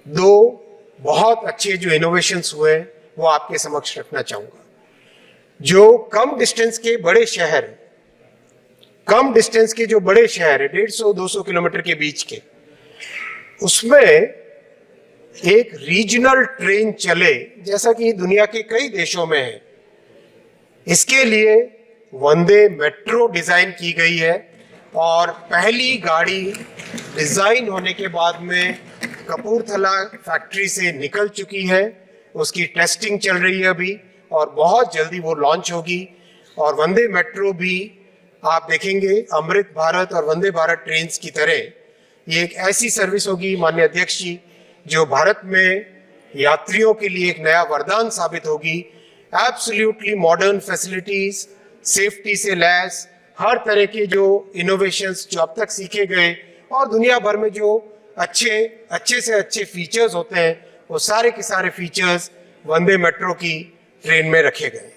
दो बहुत अच्छे जो इनोवेशंस हुए वो आपके समक्ष रखना चाहूंगा। जो कम डिस्टेंस के बड़े शहर है 150-200 किलोमीटर के बीच के, उसमें एक रीजनल ट्रेन चले जैसा कि दुनिया के कई देशों में है। इसके लिए वंदे मेट्रो डिजाइन की गई है और पहली गाड़ी डिजाइन होने के बाद में कपूरथला फैक्ट्री से निकल चुकी है। उसकी टेस्टिंग चल रही है अभी और बहुत जल्दी वो लॉन्च होगी। और वंदे मेट्रो भी आप देखेंगे अमृत भारत और वंदे भारत ट्रेन्स की तरह ये एक ऐसी सर्विस होगी माननीय अध्यक्ष जी जो भारत में यात्रियों के लिए एक नया वरदान साबित होगी। एब्सोल्युटली मॉडर्न फैसिलिटीज, सेफ्टी से लैस हर तरह के जो इनोवेशंस जो अब तक सीखे गए और दुनिया भर में जो अच्छे से अच्छे फीचर्स होते हैं वो सारे के सारे फीचर्स वंदे मेट्रो की ट्रेन में रखे गए।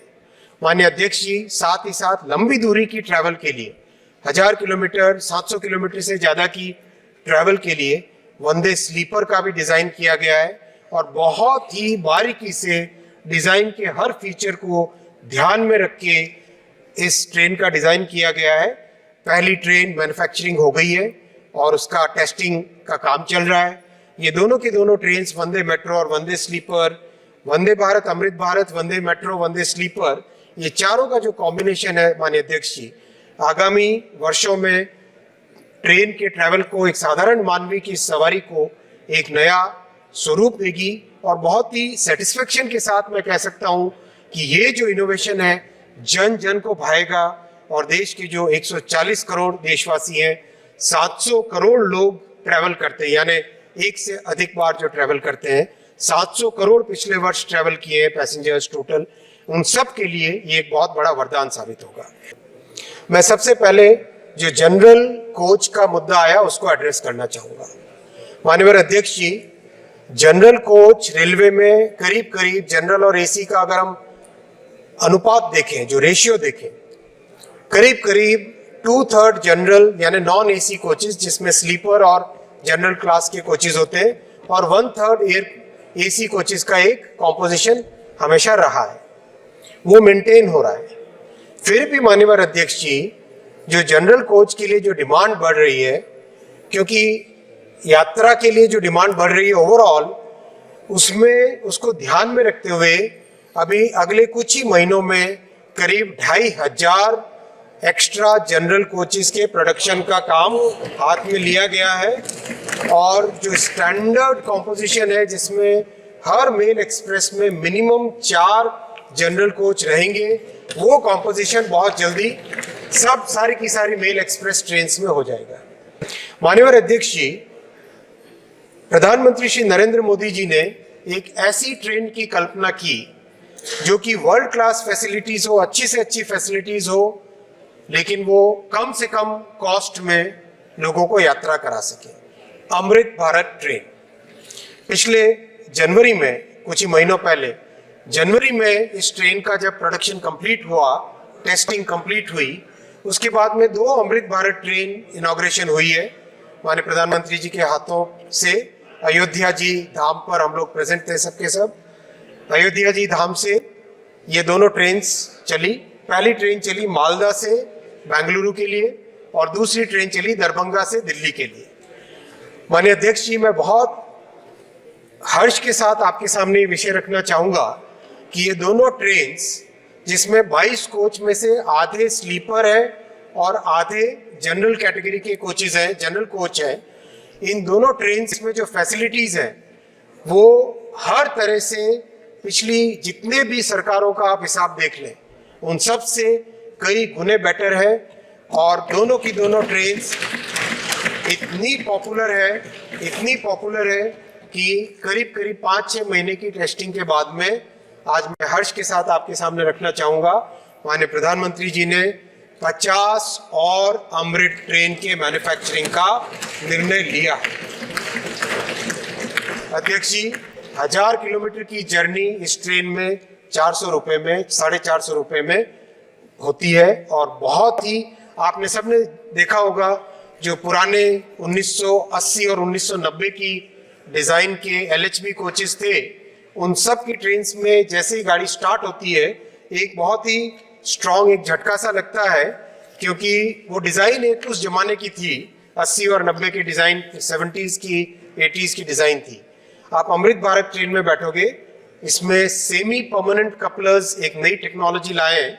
माननीय अध्यक्ष जी, साथ ही साथ लंबी दूरी की ट्रैवल के लिए 1000 किलोमीटर 700 किलोमीटर से ज्यादा की ट्रैवल के लिए वंदे स्लीपर का भी डिजाइन किया गया है और बहुत ही बारीकी से डिजाइन के हर फीचर को ध्यान में रख के इस ट्रेन का डिजाइन किया गया है। पहली ट्रेन मैन्युफैक्चरिंग हो गई है और उसका टेस्टिंग का काम चल रहा है। ये दोनों की दोनों ट्रेन वंदे मेट्रो और वंदे स्लीपर, वंदे भारत, अमृत भारत, वंदे मेट्रो, वंदे स्लीपर, ये चारों का जो कॉम्बिनेशन है माननीय अध्यक्ष जी, आगामी वर्षों में ट्रेन के ट्रैवल को, एक साधारण मानवी की सवारी को एक नया स्वरूप देगी। और बहुत ही सेटिस्फेक्शन के साथ मैं कह सकता हूं कि ये जो इनोवेशन है जन जन को भाएगा और देश के जो 140 करोड़ देशवासी हैं, 700 करोड़ लोग ट्रैवल करते हैं, यानी एक से अधिक बार जो ट्रैवल करते हैं, 700 करोड़ पिछले वर्ष ट्रैवल किए हैं पैसेंजर्स टोटल, उन सब के लिए ये एक बहुत बड़ा वरदान साबित होगा। मैं सबसे पहले जो जनरल कोच का मुद्दा आया उसको एड्रेस करना चाहूंगा। माननीय अध्यक्ष जी, जनरल कोच रेलवे में करीब करीब जनरल और एसी का अगर हम अनुपात देखें, जो रेशियो देखें, करीब करीब 2/3 जनरल यानी नॉन एसी कोचेस जिसमें स्लीपर और जनरल क्लास के कोचेस होते हैं और 1/3 एयर एसी कोचेस का एक कॉम्पोजिशन हमेशा रहा है, वो मेंटेन हो रहा है। फिर भी माननीय अध्यक्ष जी, जो जनरल कोच के लिए जो डिमांड बढ़ रही है, क्योंकि यात्रा के लिए जो डिमांड बढ़ रही है ओवरऑल, उसमें उसको ध्यान में रखते हुए अभी अगले कुछ ही महीनों में करीब 2500 एक्स्ट्रा जनरल कोचेस के प्रोडक्शन का काम हाथ में लिया गया है। और जो स्टैंडर्ड कॉम्पोजिशन है जिसमें हर मेल एक्सप्रेस में मिनिमम 4 जनरल कोच रहेंगे, वो कॉम्पोजिशन बहुत जल्दी सारी की सारी मेल एक्सप्रेस ट्रेन्स में हो जाएगा। माननीय अध्यक्ष जी, प्रधानमंत्री श्री नरेंद्र मोदी जी ने एक ऐसी ट्रेन की कल्पना की जो कि वर्ल्ड क्लास फैसिलिटीज हो, अच्छी से अच्छी फैसिलिटीज हो, लेकिन वो कम से कम कॉस्ट में लोगों को यात्रा करा सके। अमृत भारत ट्रेन पिछले जनवरी में, कुछ ही महीनों पहले जनवरी में इस ट्रेन का जब प्रोडक्शन कंप्लीट हुआ, टेस्टिंग कंप्लीट हुई, उसके बाद में 2 अमृत भारत ट्रेन इनॉग्रेशन हुई है माननीय प्रधानमंत्री जी के हाथों से। अयोध्या जी धाम पर हम लोग प्रेजेंट थे सबके सब। अयोध्या जी धाम से ये दोनों ट्रेन चली। पहली ट्रेन चली मालदा से बेंगलुरु के लिए और दूसरी ट्रेन चली दरभंगा से दिल्ली के लिए। माननीय अध्यक्ष जी, मैं बहुत हर्ष के साथ आपके सामने ये विषय रखना चाहूंगा कि ये दोनों ट्रेन, जिसमें 22 कोच में से आधे स्लीपर है और आधे जनरल कैटेगरी के कोचेज हैं, जनरल कोच है, इन दोनों ट्रेन में जो फैसिलिटीज हैं वो हर तरह से पिछली जितने भी सरकारों का आप हिसाब देख लें उन सब से कई गुने बेटर है। और दोनों की दोनों ट्रेन इतनी पॉपुलर है कि करीब करीब 5-6 महीने की टेस्टिंग के बाद में आज मैं हर्ष के साथ आपके सामने रखना चाहूंगा, माननीय प्रधानमंत्री जी ने 50 और अमृत ट्रेन के मैन्युफैक्चरिंग का निर्णय लिया है। अध्यक्ष जी, 1000 किलोमीटर की जर्नी इस ट्रेन में 400 रुपए में, 450 रुपए में होती है। और बहुत ही आपने सबने देखा होगा जो पुराने 1980 और 1990 की डिज़ाइन के LHB कोचेस थे, उन सब की ट्रेन्स में जैसे ही गाड़ी स्टार्ट होती है एक बहुत ही स्ट्रॉन्ग एक झटका सा लगता है, क्योंकि वो डिज़ाइन एक उस जमाने की थी, 80 और 90 की डिज़ाइन, 70s की 80s की डिज़ाइन थी। आप अमृत भारत ट्रेन में बैठोगे, इसमें सेमी परमानेंट कपलर्स एक नई टेक्नोलॉजी लाए हैं,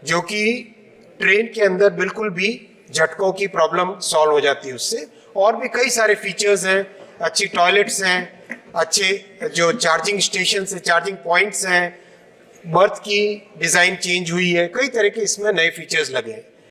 जो कि ट्रेन के अंदर बिल्कुल भी झटकों की प्रॉब्लम सॉल्व हो जाती है उससे। और भी कई सारे फीचर्स हैं, अच्छी टॉयलेट्स हैं, अच्छे जो चार्जिंग स्टेशन है, चार्जिंग पॉइंट्स हैं, बर्थ की डिज़ाइन चेंज हुई है, कई तरह के इसमें नए फीचर्स लगे हैं।